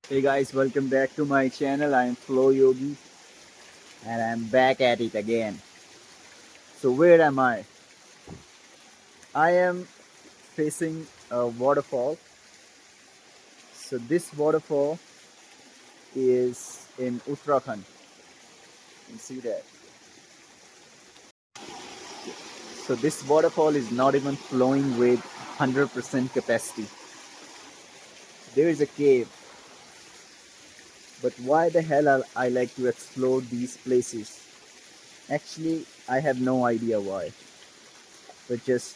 Hey guys, welcome back to my channel. I am Flow Yogi and I'm back at it again. So, where am I? I am facing a waterfall. So, this waterfall is in Uttarakhand. You can see that. So, this waterfall is not even flowing with 100% capacity. There is a cave, but why the hell I like to explore these places? Actually, I have no idea why, but just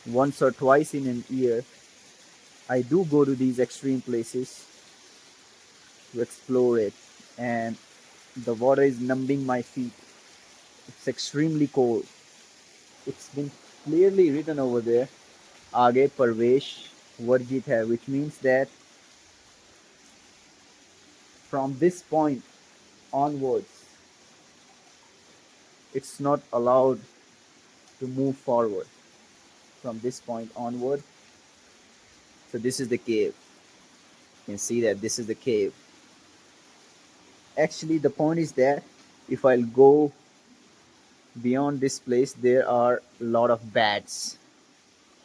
once or twice in an year, I do go to these extreme places to explore it, and the water is numbing my feet. It's extremely cold. It's been clearly written over there, आगे प्रवेश वर्जित है, which means that from this point onwards, it's not allowed to move forward from this point onward. So this is the cave. You can see that this is the cave. Actually, the point is that if I'll go beyond this place, there are a lot of bats,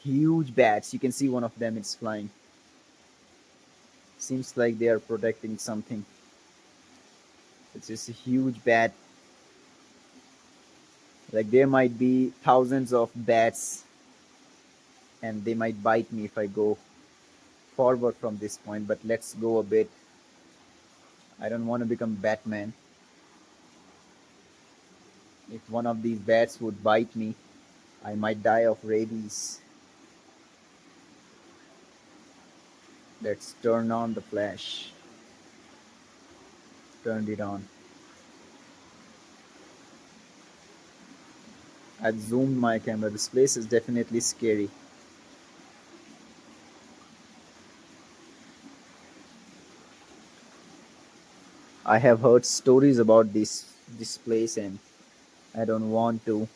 huge bats. You can see one of them is flying. Seems like they are protecting something. It's just a huge bat. Like there might be thousands of bats and they might bite me if I go forward from this point. But let's go a bit. I don't want to become Batman. If one of these bats would bite me, I might die of rabies. Let's turn on the flash. Turned it on. I zoomed my camera. This place is definitely scary. I have heard stories about this place, and I don't want to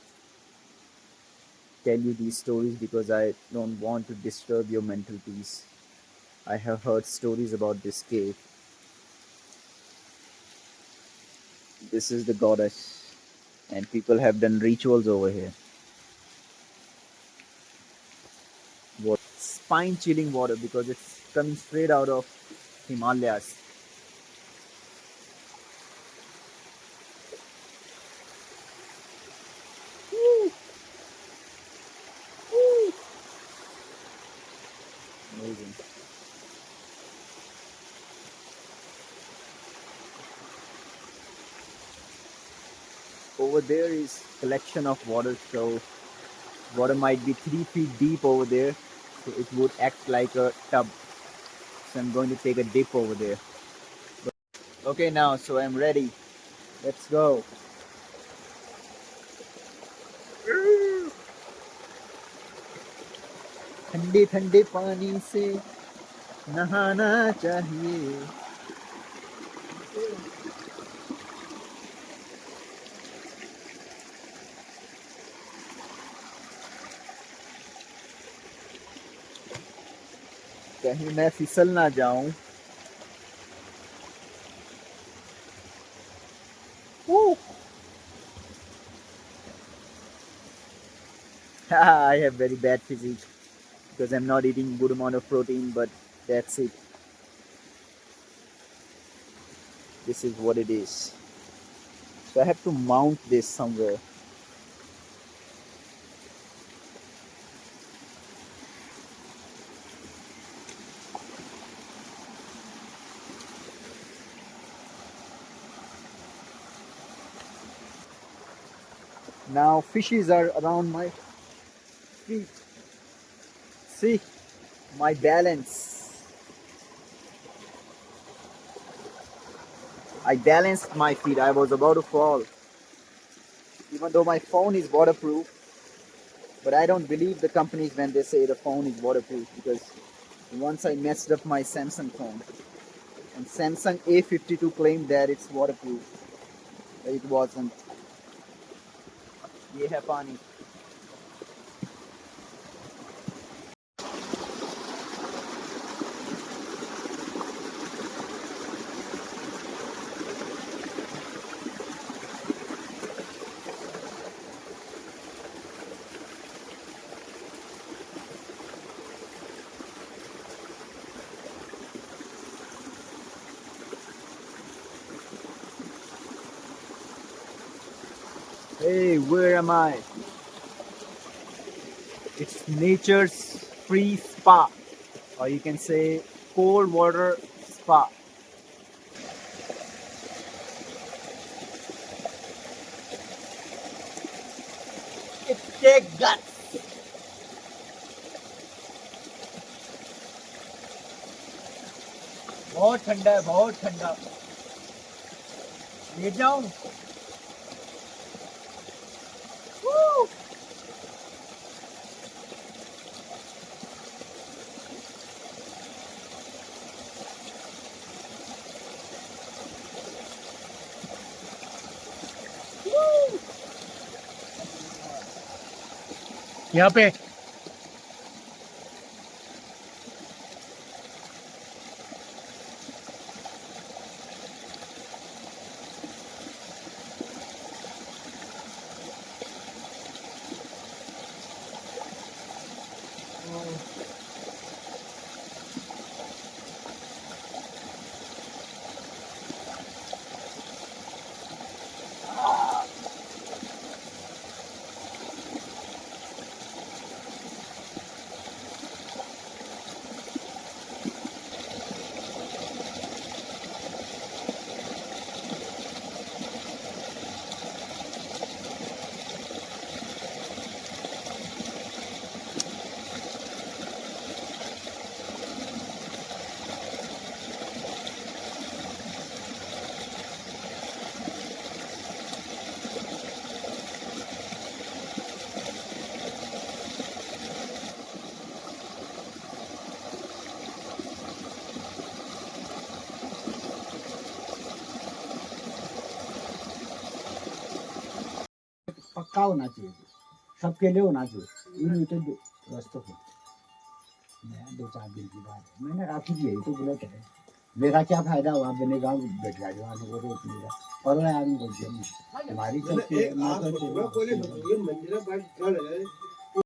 tell you these stories because I don't want to disturb your mental peace. I have heard stories about this cave. This is the goddess, and people have done rituals over here. What spine chilling water because it's coming straight out of Himalayas. Amazing. Over there is collection of water, so water might be 3 feet deep over there, so it would act like a tub. So I'm going to take a dip over there. Okay, now so I'm ready. Let's go. ठंडे ठंडे पानी से नहाना चाहिए. कहीं मैं फिसल ना जाऊं. Woo! I have very bad physique because I'm not eating good amount of protein, but that's it. This is what it is. So I have to mount this somewhere. Now fishes are around my feet. See my balance. I balanced my feet. I was about to fall. Even though my phone is waterproof, but I don't believe the companies when they say the phone is waterproof because once I messed up my Samsung phone and Samsung A52 claimed that it's waterproof. But it wasn't. ये है पानी. Hey, where am I? It's nature's free spa, or you can say cold water spa. It takes guts. बहुत ठंडा है, बहुत ठंडा। ले जाऊं? Woo! यहाँ पे पक्का होना चाहिए, सबके लिए होना चाहिए। इन रास्तों को मैं 2-4 दिन की बात है, मैंने राखी दी है तो बोला चले, मेरा क्या फायदा हुआ, मैंने गाँव बैठ गया जवानों को रोक लिया और आदमी बोल दिया तुम्हारी चलती है।